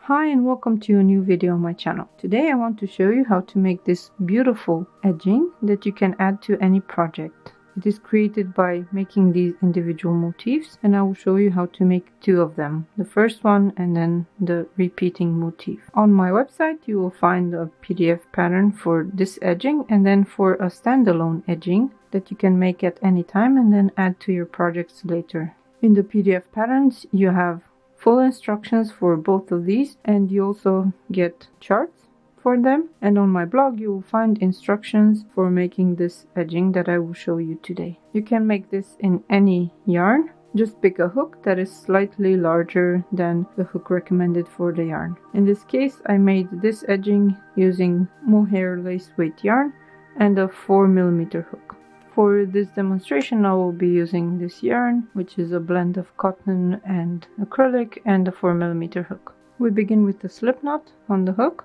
Hi and welcome to a new video on my channel. Today I want to show you how to make this beautiful edging that you can add to any project. It is created by making these individual motifs, and I will show you how to make two of them. The first one and then the repeating motif. On my website you will find a PDF pattern for this edging and then for a standalone edging that you can make at any time and then add to your projects later. In the PDF patterns you have full instructions for both of these, and you also get charts for them, and on my blog you will find instructions for making this edging that I will show you today. You can make this in any yarn. Just pick a hook that is slightly larger than the hook recommended for the yarn. In this case I made this edging using mohair lace weight yarn and a 4mm hook. For this demonstration I will be using this yarn, which is a blend of cotton and acrylic, and a 4mm hook. We begin with the slip knot on the hook.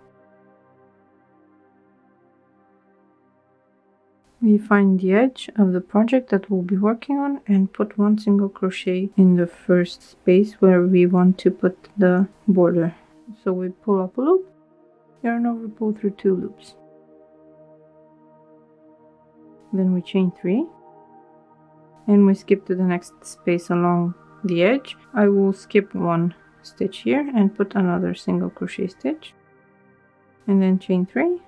We find the edge of the project that we'll be working on and put one single crochet in the first space where we want to put the border. So we pull up a loop, yarn over, pull through 2 loops. Then we chain 3 and we skip to the next space along the edge. I will skip 1 stitch here and put another single crochet stitch, and then chain 3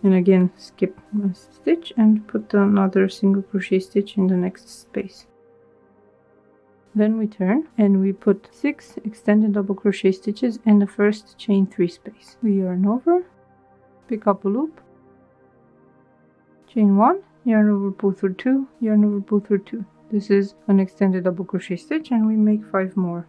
and again skip 1 stitch and put another single crochet stitch in the next space. Then we turn and we put 6 extended double crochet stitches in the first chain 3 space. We yarn over, pick up a loop, chain 1, yarn over, pull through 2, yarn over, pull through 2. This is an extended double crochet stitch and we make 5 more.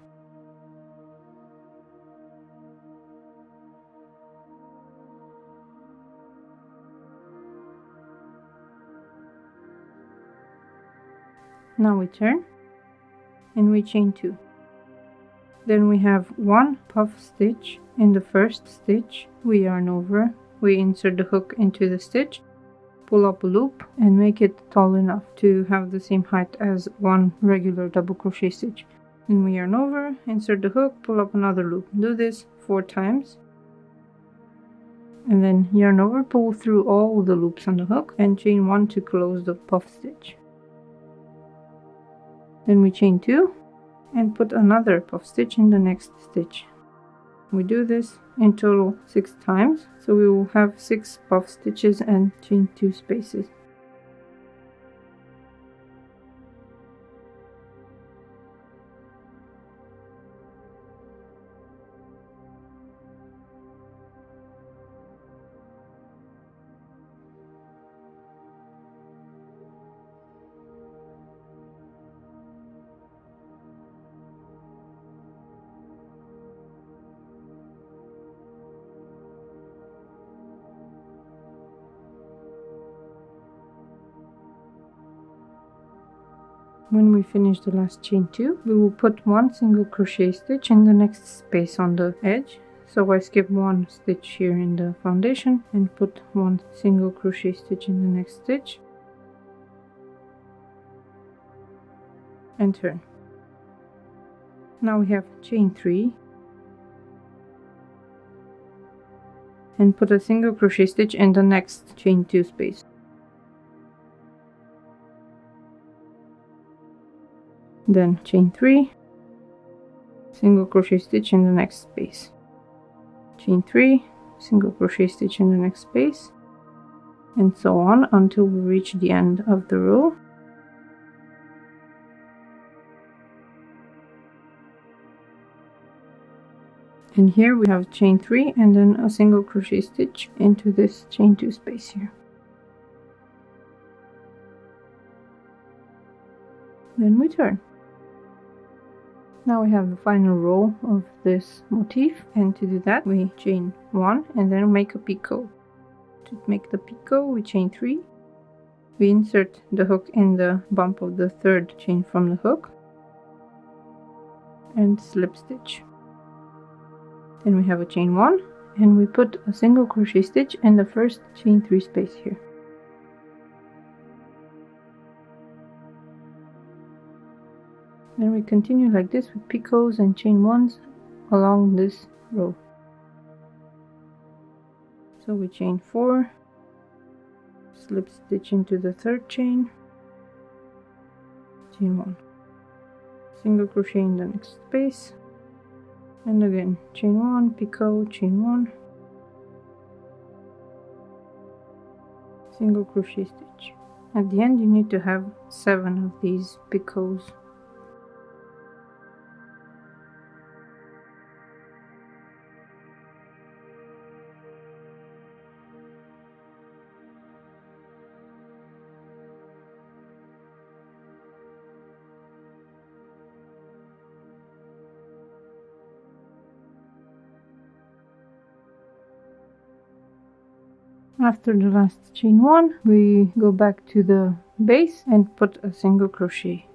Now we turn and we chain 2. Then we have 1 puff stitch in the first stitch. We yarn over, we insert the hook into the stitch, pull up a loop and make it tall enough to have the same height as 1 regular double crochet stitch. Then we yarn over, insert the hook, pull up another loop. Do this 4 times and then yarn over, pull through all the loops on the hook and chain 1 to close the puff stitch. Then we chain 2 and put another puff stitch in the next stitch. We do this in total 6 times, so we will have 6 puff stitches and chain 2 spaces. When we finish the last chain 2, we will put 1 single crochet stitch in the next space on the edge. So I skip 1 stitch here in the foundation and put 1 single crochet stitch in the next stitch and turn. Now we have chain 3 and put a single crochet stitch in the next chain 2 space. Then chain 3, single crochet stitch in the next space, chain 3, single crochet stitch in the next space, and so on until we reach the end of the row. And here we have chain 3 and then a single crochet stitch into this chain 2 space here. Then we turn. Now we have the final row of this motif, and to do that we chain 1 and then make a picot. To make the picot we chain 3, we insert the hook in the bump of the 3rd chain from the hook and slip stitch. Then we have a chain 1 and we put a single crochet stitch in the first chain 3 space here. Then we continue like this with picots and chain 1s along this row. So we chain 4, slip stitch into the third chain, chain 1, single crochet in the next space, and again chain 1, picot, chain 1, single crochet stitch. At the end you need to have 7 of these picots. After the last chain 1, we go back to the base and put a single crochet.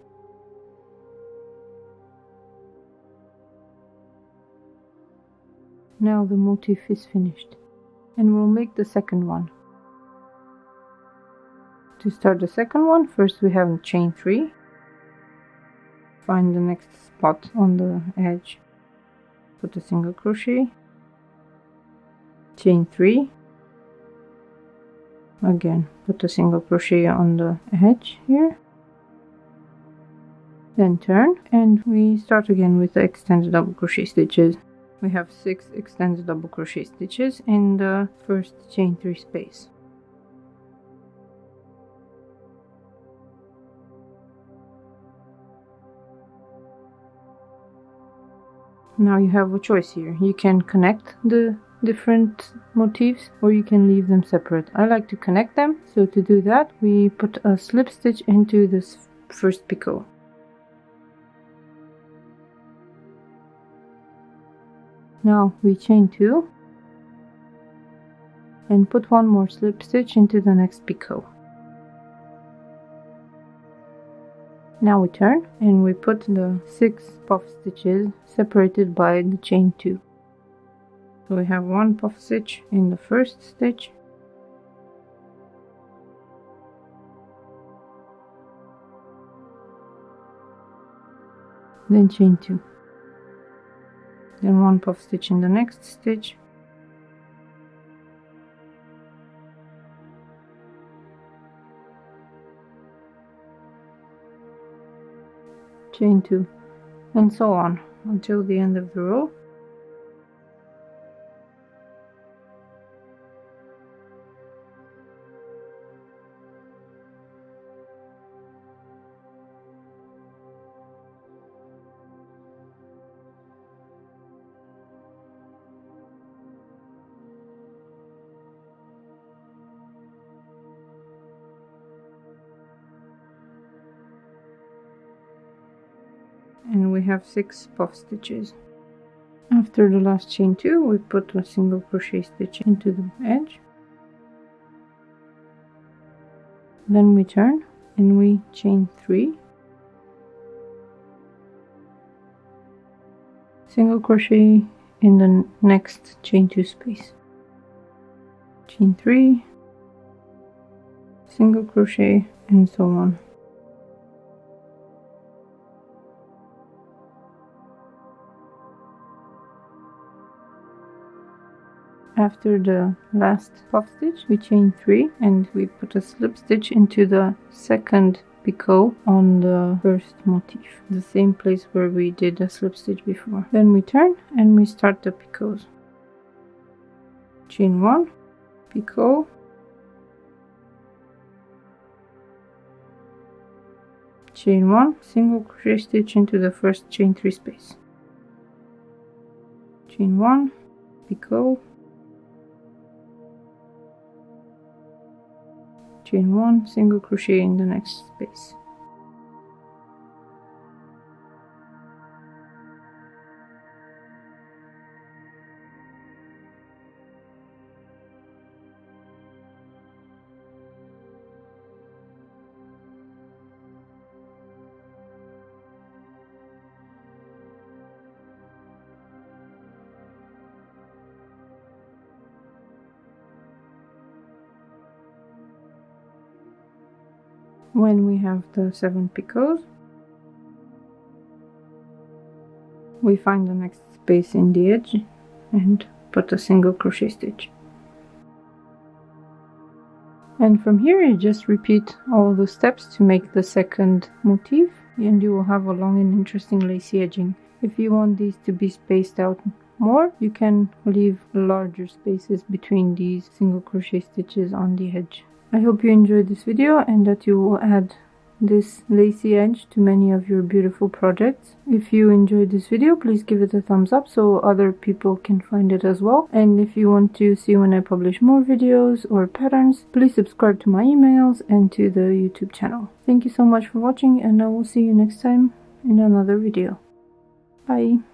Now the motif is finished, and we'll make the second one. To start the second one, first we have chain 3, find the next spot on the edge, put a single crochet, chain 3, again put a single crochet on the edge here, then turn, and we start again with the extended double crochet stitches. We have 6 extended double crochet stitches in the first chain 3 space. Now you have a choice here. You can connect the different motifs or you can leave them separate. I like to connect them, so to do that we put a slip stitch into this first picot. Now we chain 2 and put one more slip stitch into the next picot. Now we turn and we put the 6 puff stitches separated by the chain 2. So we have 1 puff stitch in the first stitch, then chain 2, then 1 puff stitch in the next stitch, chain 2, and so on until the end of the row. And we have 6 puff stitches. After the last chain 2, we put a single crochet stitch into the edge, then we turn and we chain 3, single crochet in the next chain 2 space, chain 3, single crochet, and so on. After the last puff stitch, we chain 3 and we put a slip stitch into the second picot on the first motif, the same place where we did a slip stitch before. Then we turn and we start the picots. Chain 1, picot, chain 1, single crochet stitch into the first chain 3 space, chain 1, picot, chain 1, single crochet in the next space. When we have the 7 picots, we find the next space in the edge and put a single crochet stitch. And from here you just repeat all the steps to make the second motif, and you will have a long and interesting lacy edging. If you want these to be spaced out more, you can leave larger spaces between these single crochet stitches on the edge. I hope you enjoyed this video and that you will add this lacy edge to many of your beautiful projects. If you enjoyed this video, please give it a thumbs up so other people can find it as well. And if you want to see when I publish more videos or patterns, please subscribe to my emails and to the YouTube channel. Thank you so much for watching, and I will see you next time in another video. Bye!